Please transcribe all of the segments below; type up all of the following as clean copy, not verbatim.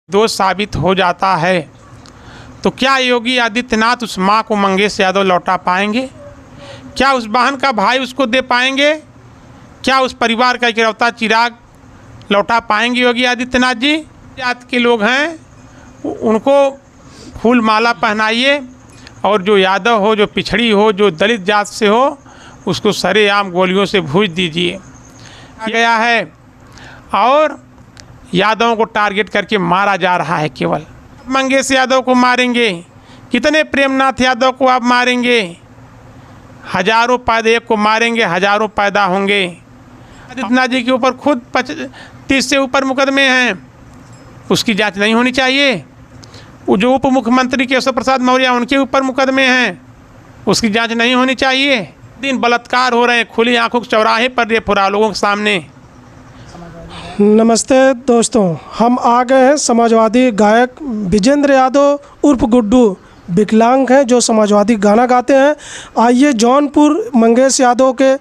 दोष साबित हो जाता है तो क्या योगी आदित्यनाथ उस मां को मंगेश यादव लौटा पाएंगे? क्या उस बहन का भाई उसको दे पाएंगे? क्या उस परिवार का इकलौता चिराग लौटा पाएंगे योगी आदित्यनाथ जी? जात के लोग हैं उनको फूल माला पहनाइए और जो यादव हो, जो पिछड़ी हो, जो दलित जात से हो, उसको सरेआम गोलियों से भूज दीजिए गया है और यादवों को टारगेट करके मारा जा रहा है। केवल मंगेश यादव को मारेंगे, कितने प्रेमनाथ यादव को आप मारेंगे? हजारों पैदा एक को मारेंगे, हजारों पैदा होंगे। आदित्यनाथ जी के ऊपर खुद 30 से ऊपर मुकदमे हैं, उसकी जांच नहीं होनी चाहिए। वो जो उप मुख्यमंत्री केशव प्रसाद मौर्य उनके ऊपर मुकदमे हैं, उसकी जांच नहीं होनी चाहिए। दिन बलात्कार हो रहे हैं खुली आंखों के चौराहे पर रेफुरा लोगों के सामने। नमस्ते दोस्तों, हम आ गए हैं समाजवादी गायक विजेंद्र यादव उर्फ गुड्डू। विकलांग हैं जो समाजवादी गाना गाते हैं। आइए जौनपुर मंगेश यादव के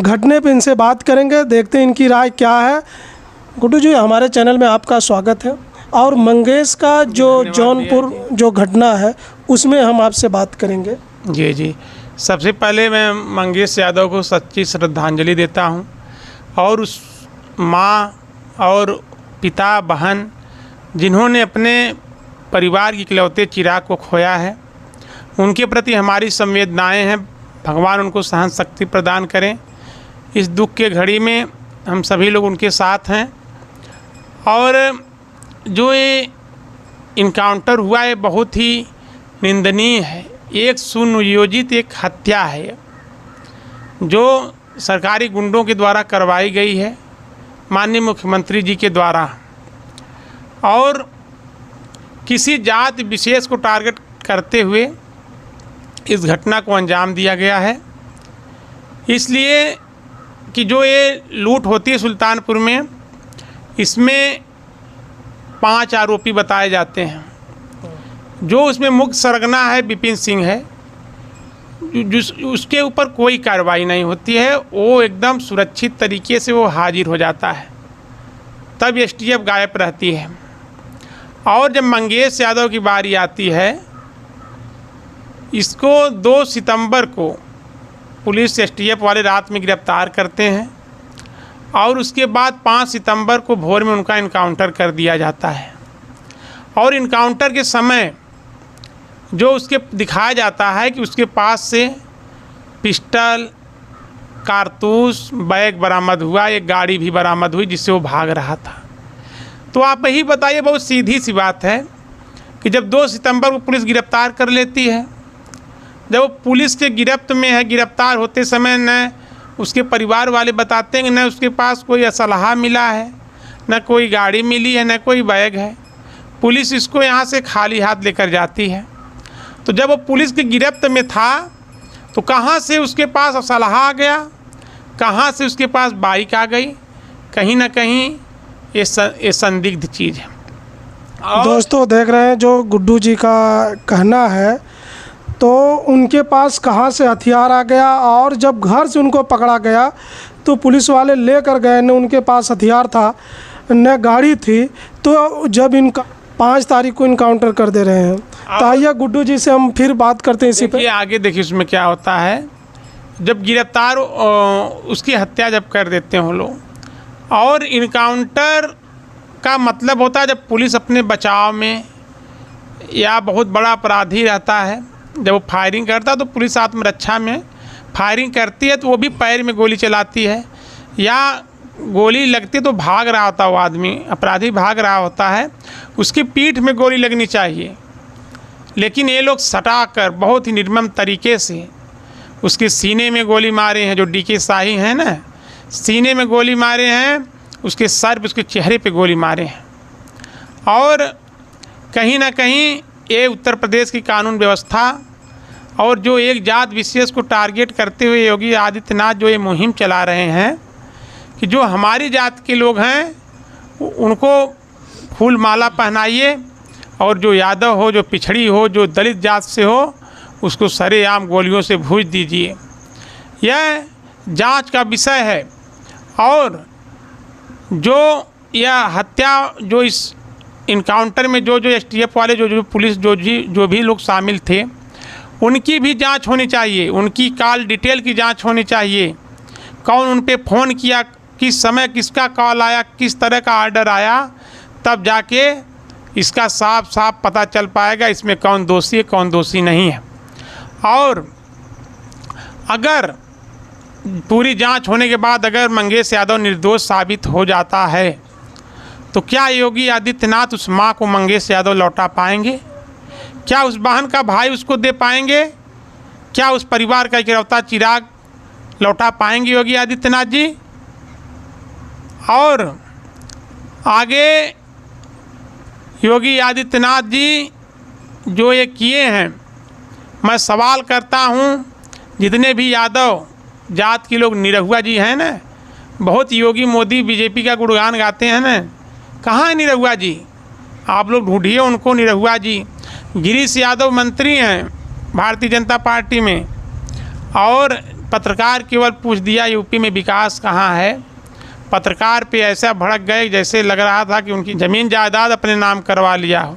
घटने पे इनसे बात करेंगे, देखते हैं इनकी राय क्या है। गुड्डू जी, हमारे चैनल में आपका स्वागत है। और मंगेश का जो जौनपुर जो घटना है उसमें हम आपसे बात करेंगे। जी, सबसे पहले मैं मंगेश यादव को सच्ची श्रद्धांजलि देता हूं और उस माँ और पिता बहन जिन्होंने अपने परिवार के इकलौते चिराग को खोया है, उनके प्रति हमारी संवेदनाएं हैं। भगवान उनको सहन शक्ति प्रदान करें। इस दुख के घड़ी में हम सभी लोग उनके साथ हैं। और जो ये इनकाउंटर हुआ है बहुत ही निंदनीय है। एक सुनियोजित एक हत्या है जो सरकारी गुंडों के द्वारा करवाई गई है, माननीय मुख्यमंत्री जी के द्वारा, और किसी जात विशेष को टारगेट करते हुए इस घटना को अंजाम दिया गया है। इसलिए कि जो ये लूट होती है सुल्तानपुर में, इसमें 5 आरोपी बताए जाते हैं। जो उसमें मुख्य सरगना है विपिन सिंह है, उसके ऊपर कोई कार्रवाई नहीं होती है। वो एकदम सुरक्षित तरीके से वो हाजिर हो जाता है, तब एसटीएफ गायब रहती है। और जब मंगेश यादव की बारी आती है, इसको 2 सितंबर को पुलिस एसटीएफ वाले रात में गिरफ्तार करते हैं और उसके बाद 5 सितंबर को भोर में उनका इनकाउंटर कर दिया जाता है। और इनकाउंटर के समय जो उसके दिखाया जाता है कि उसके पास से पिस्टल, कारतूस, बैग बरामद हुआ, एक गाड़ी भी बरामद हुई जिससे वो भाग रहा था। तो आप यही बताइए, बहुत सीधी सी बात है कि जब 2 सितंबर को पुलिस गिरफ्तार कर लेती है, जब वो पुलिस के गिरफ्त में है, गिरफ्तार होते समय न उसके परिवार वाले बताते हैं कि न उसके पास कोई असलहा मिला है, न कोई गाड़ी मिली है, न कोई बैग है। पुलिस इसको यहाँ से खाली हाथ लेकर जाती है। तो जब वो पुलिस की गिरफ्त में था तो कहाँ से उसके पास असलहा आ गया, कहाँ से उसके पास बाइक आ गई? कहीं ना कहीं ये संदिग्ध चीज़ है। दोस्तों देख रहे हैं जो गुड्डू जी का कहना है, तो उनके पास कहाँ से हथियार आ गया। और जब घर से उनको पकड़ा गया तो पुलिस वाले लेकर गए, न उनके पास हथियार था न गाड़ी थी। तो जब इनका 5 तारीख को इनकाउंटर कर दे रहे हैं, तो आइए गुड्डू जी से हम फिर बात करते हैं इसी पे। आगे देखिए उसमें क्या होता है। जब गिरफ्तार उसकी हत्या जब कर देते हैं लोग, और इनकाउंटर का मतलब होता है जब पुलिस अपने बचाव में या बहुत बड़ा अपराधी रहता है, जब वो फायरिंग करता है तो पुलिस आत्मरक्षा में फायरिंग करती है, तो वो भी पैर में गोली चलाती है या गोली लगती तो भाग रहा होता, वो आदमी अपराधी भाग रहा होता है, उसकी पीठ में गोली लगनी चाहिए। लेकिन ये लोग सटाकर बहुत ही निर्मम तरीके से उसके सीने में गोली मारे हैं। जो डीके शाही हैं ना, सीने में गोली मारे हैं, उसके सर पे, उसके चेहरे पे गोली मारे हैं। और कहीं ना कहीं ये उत्तर प्रदेश की कानून व्यवस्था और जो एक जात विशेष को टारगेट करते हुए योगी आदित्यनाथ जो ये मुहिम चला रहे हैं कि जो हमारी जात के लोग हैं उनको फूल माला पहनाइए और जो यादव हो, जो पिछड़ी हो, जो दलित जात से हो, उसको सरेआम गोलियों से भूज दीजिए। यह जांच का विषय है। और जो यह हत्या जो इस इनकाउंटर में जो जो एसटीएफ वाले जो पुलिस जो भी लोग शामिल थे, उनकी भी जांच होनी चाहिए, उनकी कॉल डिटेल की जांच होनी चाहिए। कौन उन पे फ़ोन किया, किस समय किसका कॉल आया, किस तरह का आर्डर आया, तब जाके इसका साफ साफ पता चल पाएगा इसमें कौन दोषी है कौन दोषी नहीं है। और अगर पूरी जांच होने के बाद अगर मंगेश यादव निर्दोष साबित हो जाता है तो क्या योगी आदित्यनाथ उस माँ को मंगेश यादव लौटा पाएंगे? क्या उस बहन का भाई उसको दे पाएंगे? क्या उस परिवार का इकलौता चिराग लौटा पाएंगे योगी आदित्यनाथ जी? और आगे योगी आदित्यनाथ जी जो ये किए हैं, मैं सवाल करता हूँ, जितने भी यादव जात के लोग निरहुआ जी हैं ना, बहुत योगी मोदी बीजेपी का गुणगान गाते हैं ना, कहाँ है निरहुआ जी? आप लोग ढूंढिए उनको, निरहुआ जी। गिरीश यादव मंत्री हैं भारतीय जनता पार्टी में, और पत्रकार केवल पूछ दिया यूपी में विकास कहाँ है। पत्रकार पे ऐसा भड़क गए जैसे लग रहा था कि उनकी ज़मीन जायदाद अपने नाम करवा लिया हो।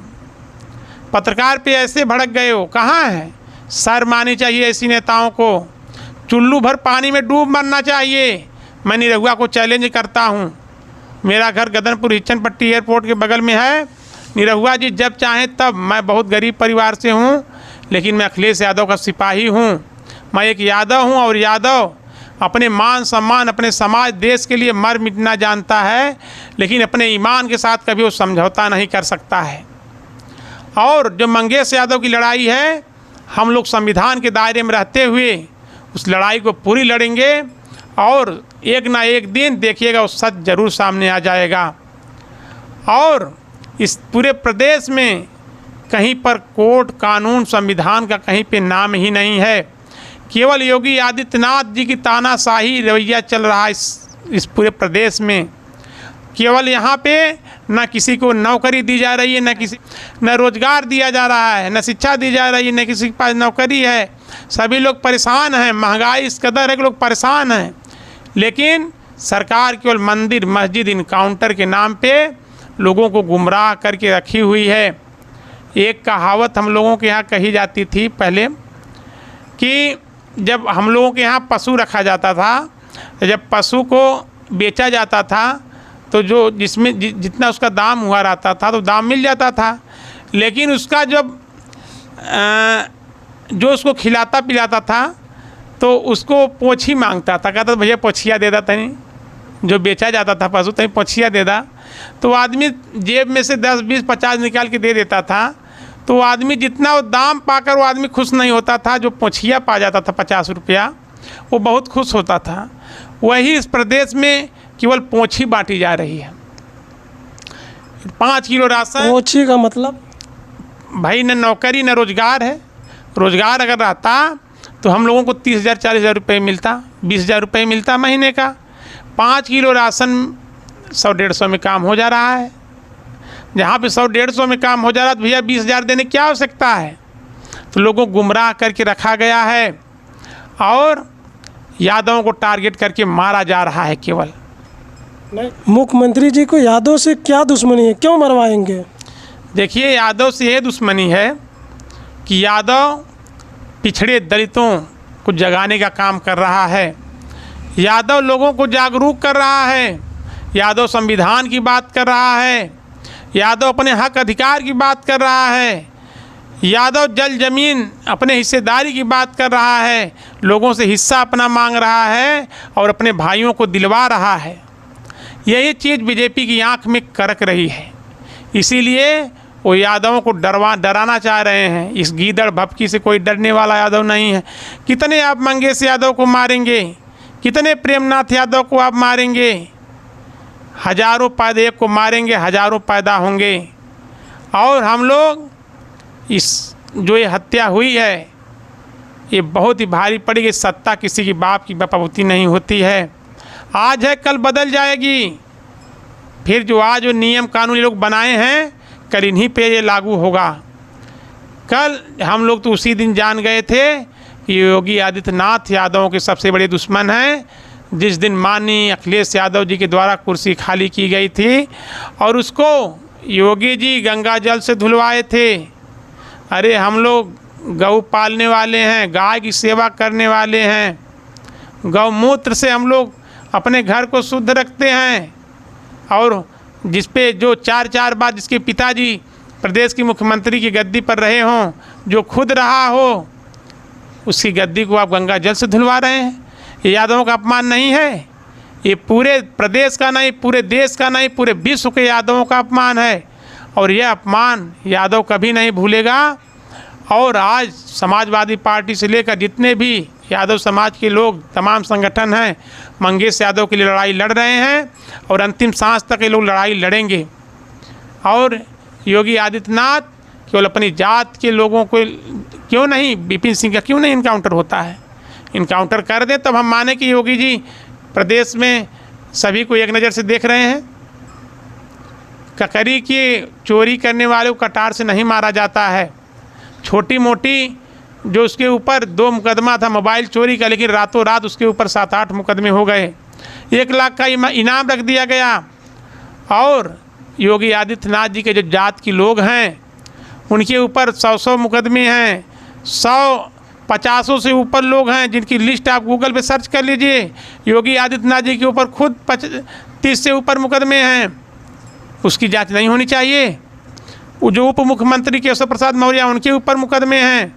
पत्रकार पे ऐसे भड़क गए हो, कहाँ है? शर्म आनी चाहिए ऐसी नेताओं को। चुल्लू भर पानी में डूब मरना चाहिए। मैं निरहुआ को चैलेंज करता हूँ, मेरा घर गदनपुर हिच्चन पट्टी एयरपोर्ट के बगल में है। निरहुआ जी जब चाहें तब, मैं बहुत गरीब परिवार से हूँ, लेकिन मैं अखिलेश यादव का सिपाही हूँ। मैं एक यादव हूँ, और यादव अपने मान सम्मान, अपने समाज देश के लिए मर मिटना जानता है, लेकिन अपने ईमान के साथ कभी वो समझौता नहीं कर सकता है। और जो मंगेश यादव की लड़ाई है, हम लोग संविधान के दायरे में रहते हुए उस लड़ाई को पूरी लड़ेंगे, और एक ना एक दिन देखिएगा वो सच जरूर सामने आ जाएगा। और इस पूरे प्रदेश में कहीं पर कोर्ट कानून संविधान का कहीं पे नाम ही नहीं है। केवल योगी आदित्यनाथ जी की तानाशाही रवैया चल रहा है इस पूरे प्रदेश में। केवल यहाँ पे न किसी को नौकरी दी जा रही है, न रोज़गार दिया जा रहा है, न शिक्षा दी जा रही है, न किसी के पास नौकरी है। सभी लोग परेशान हैं, महंगाई इस कदर है कि लोग परेशान हैं। लेकिन सरकार केवल मंदिर मस्जिद इनकाउंटर के नाम पे लोगों को गुमराह करके रखी हुई है। एक कहावत हम लोगों के यहाँ कही जाती थी पहले, कि जब हम लोगों के यहाँ पशु रखा जाता था, जब पशु को बेचा जाता था तो जो जिसमें जितना उसका दाम हुआ रहता था तो दाम मिल जाता था, लेकिन उसका जब जो उसको खिलाता पिलाता था तो उसको पोछी मांगता था, कहता भैया पोछिया दे दा तनी। जो बेचा जाता था पशु, तनी पोछिया दे दा। तो आदमी जेब में से 10 20 50 निकाल के दे देता था। तो आदमी जितना वो दाम पाकर वो आदमी खुश नहीं होता था, जो पोछिया पा जाता था 50 रुपया, वो बहुत खुश होता था। वही इस प्रदेश में केवल पोछी बांटी जा रही है। 5 किलो राशन। पोछी का मतलब भाई न नौकरी न रोज़गार है। रोज़गार अगर रहता तो हम लोगों को 30,000 40,000 रुपये मिलता, 20,000 रुपये मिलता महीने का। 5 किलो राशन 100-150 में काम हो जा रहा है। जहाँ पे 100-150 में काम हो जा रहा है तो भैया 20,000 देने की आवश्यकता है। तो लोगों को गुमराह करके रखा गया है और यादवों को टारगेट करके मारा जा रहा है केवल। मुख्यमंत्री जी को यादव से क्या दुश्मनी है, क्यों मरवाएंगे? देखिए, यादव से ये दुश्मनी है कि यादव पिछड़े दलितों को जगाने का काम कर रहा है। यादव लोगों को जागरूक कर रहा है। यादव संविधान की बात कर रहा है। यादव अपने हक अधिकार की बात कर रहा है। यादव जल जमीन अपने हिस्सेदारी की बात कर रहा है। लोगों से हिस्सा अपना मांग रहा है और अपने भाइयों को दिलवा रहा है। यही चीज़ बीजेपी की आंख में करक रही है, इसीलिए वो यादवों को डराना चाह रहे हैं। इस गीदड़ भपकी से कोई डरने वाला यादव नहीं है। कितने आप मंगेश यादव को मारेंगे, कितने प्रेमनाथ यादव को आप मारेंगे? हजारों पैदा एक को मारेंगे, हजारों पैदा होंगे। और हम लोग इस जो ये हत्या हुई है ये बहुत ही भारी पड़ेगी। सत्ता किसी की बाप की बपौती नहीं होती है। आज है कल बदल जाएगी। फिर जो आज जो नियम कानून ये लोग बनाए हैं कल इन्हीं पे ये लागू होगा। कल हम लोग तो उसी दिन जान गए थे कि योगी आदित्यनाथ यादवों के सबसे बड़े दुश्मन हैं। जिस दिन माननीय अखिलेश यादव जी के द्वारा कुर्सी खाली की गई थी और उसको योगी जी गंगा जल से धुलवाए थे। अरे हम लोग गौ पालने वाले हैं, गाय की सेवा करने वाले हैं, गौमूत्र से हम लोग अपने घर को शुद्ध रखते हैं। और जिस पे जो 4 बार जिसके पिताजी प्रदेश की मुख्यमंत्री की गद्दी पर रहे हों, जो खुद रहा हो, उसकी गद्दी को आप गंगा जल से धुलवा रहे हैं। ये यादवों का अपमान नहीं है? ये पूरे प्रदेश का नहीं, पूरे देश का नहीं, पूरे विश्व के यादवों का अपमान है। और यह अपमान यादव कभी नहीं भूलेगा। और आज समाजवादी पार्टी से लेकर जितने भी यादव समाज के लोग, तमाम संगठन हैं, मंगेश यादव के लिए लड़ाई लड़ रहे हैं और अंतिम सांस तक ये लोग लड़ाई लड़ेंगे। और योगी आदित्यनाथ केवल अपनी जात के लोगों को क्यों नहीं, विपिन सिंह का क्यों नहीं इनकाउंटर होता है? इनकाउंटर कर दें तब हम माने कि योगी जी प्रदेश में सभी को एक नज़र से देख रहे हैं। ककरी की चोरी करने वाले को कटार से नहीं मारा जाता है। छोटी मोटी जो उसके ऊपर 2 मुकदमा था मोबाइल चोरी का, लेकिन रातों रात उसके ऊपर 7-8 मुकदमे हो गए। 1 लाख का इनाम रख दिया गया। और योगी आदित्यनाथ जी के जो जात के लोग हैं उनके ऊपर 100 मुकदमे हैं। 150 से ऊपर लोग हैं जिनकी लिस्ट आप गूगल पे सर्च कर लीजिए। योगी आदित्यनाथ जी के ऊपर खुद 30 से ऊपर मुकदमे हैं। उसकी जांच नहीं होनी चाहिए? वो जो उप मुख्यमंत्री केशव प्रसाद मौर्य उनके ऊपर मुकदमे हैं,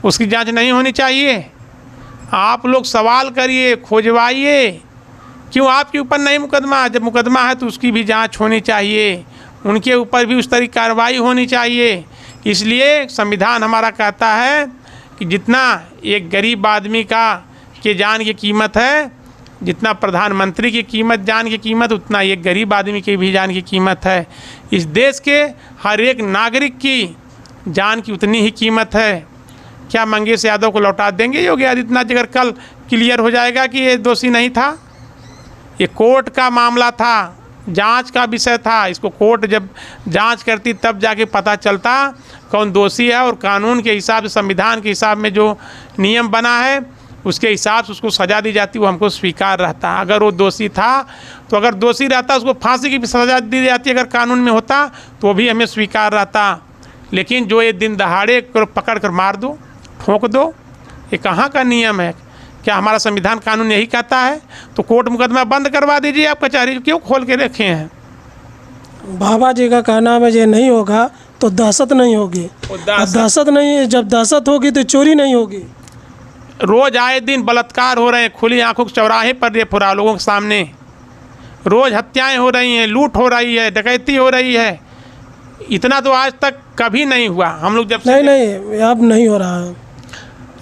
उसकी जांच नहीं होनी चाहिए? आप लोग सवाल करिए, खोजवाइए, क्यों आपके ऊपर नहीं मुकदमा? जब मुकदमा है तो उसकी भी जांच होनी चाहिए, उनके ऊपर भी उस तरह की कार्रवाई होनी चाहिए। इसलिए संविधान हमारा कहता है कि जितना एक गरीब आदमी के जान की कीमत है, जितना प्रधानमंत्री की कीमत, जान की कीमत, उतना एक गरीब आदमी की भी जान की कीमत है। इस देश के हर एक नागरिक की जान की उतनी ही कीमत है। क्या मंगेश यादव को लौटा देंगे योगी आदित्यनाथ जी अगर कल क्लियर हो जाएगा कि ये दोषी नहीं था? ये कोर्ट का मामला था, जांच का विषय था। इसको कोर्ट जब जांच करती तब जाके पता चलता कौन दोषी है। और कानून के हिसाब से, संविधान के हिसाब में जो नियम बना है उसके हिसाब से उसको सज़ा दी जाती, वो हमको स्वीकार रहता। अगर वो दोषी था तो अगर दोषी रहता उसको फांसी की भी सज़ा दी जाती, अगर कानून में होता तो भी हमें स्वीकार रहता। लेकिन जो ये दिन दहाड़े पकड़ कर मार दो, ठोक दो, ये कहाँ का नियम है? क्या हमारा संविधान कानून यही कहता है? तो कोर्ट मुकदमा बंद करवा दीजिए, आप कचहरी क्यों खोल के रखे हैं? बाबा जी का कहना है ये नहीं होगा तो दहशत नहीं होगी, दहशत नहीं, जब दहशत होगी तो चोरी नहीं होगी। रोज़ आए दिन बलात्कार हो रहे हैं, खुली आंखों के चौराहे पर रेप हो रहा है लोगों के सामने। रोज़ हत्याएं हो रही हैं, लूट हो रही है, डकैती हो रही है। इतना तो आज तक कभी नहीं हुआ। हम लोग जब नहीं अब नहीं हो रहा है।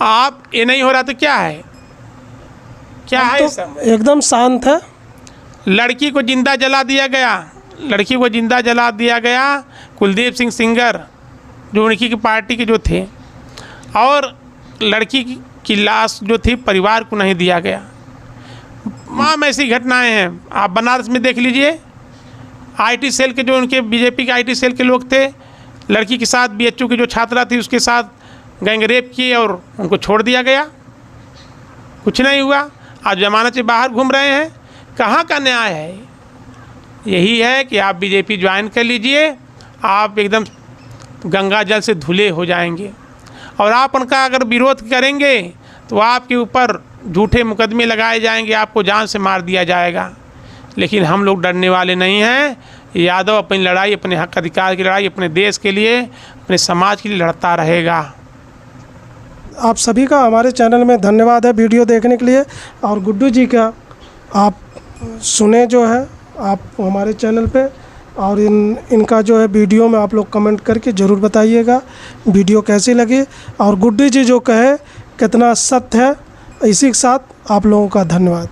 आप ये नहीं हो रहा तो क्या है? क्या है? तो एकदम शांत है। लड़की को जिंदा जला दिया गया, लड़की को जिंदा जला दिया गया। कुलदीप सिंह सेंगर जो उनकी की पार्टी के जो थे, और लड़की की लाश जो थी परिवार को नहीं दिया गया। तमाम ऐसी घटनाएं हैं। आप बनारस में देख लीजिए, आईटी सेल के जो उनके बीजेपी के आईटी सेल के लोग थे, लड़की के साथ बीएचयू की जो छात्रा थी उसके साथ गैंगरेप किए और उनको छोड़ दिया गया, कुछ नहीं हुआ। आज जमानत से बाहर घूम रहे हैं। कहाँ का न्याय है? यही है कि आप बीजेपी ज्वाइन कर लीजिए, आप एकदम गंगा जल से धुले हो जाएंगे। और आप उनका अगर विरोध करेंगे तो आपके ऊपर झूठे मुकदमे लगाए जाएंगे, आपको जान से मार दिया जाएगा। लेकिन हम लोग डरने वाले नहीं हैं। यादव अपनी लड़ाई, अपने हक अधिकार की लड़ाई अपने देश के लिए, अपने समाज के लिए लड़ता रहेगा। आप सभी का हमारे चैनल में धन्यवाद है वीडियो देखने के लिए। और गुड्डू जी का आप सुने जो है आप हमारे चैनल पे, और इनका जो है वीडियो में आप लोग कमेंट करके ज़रूर बताइएगा वीडियो कैसी लगी। और गुड्डू जी जो कहे कितना सत्य है। इसी के साथ आप लोगों का धन्यवाद।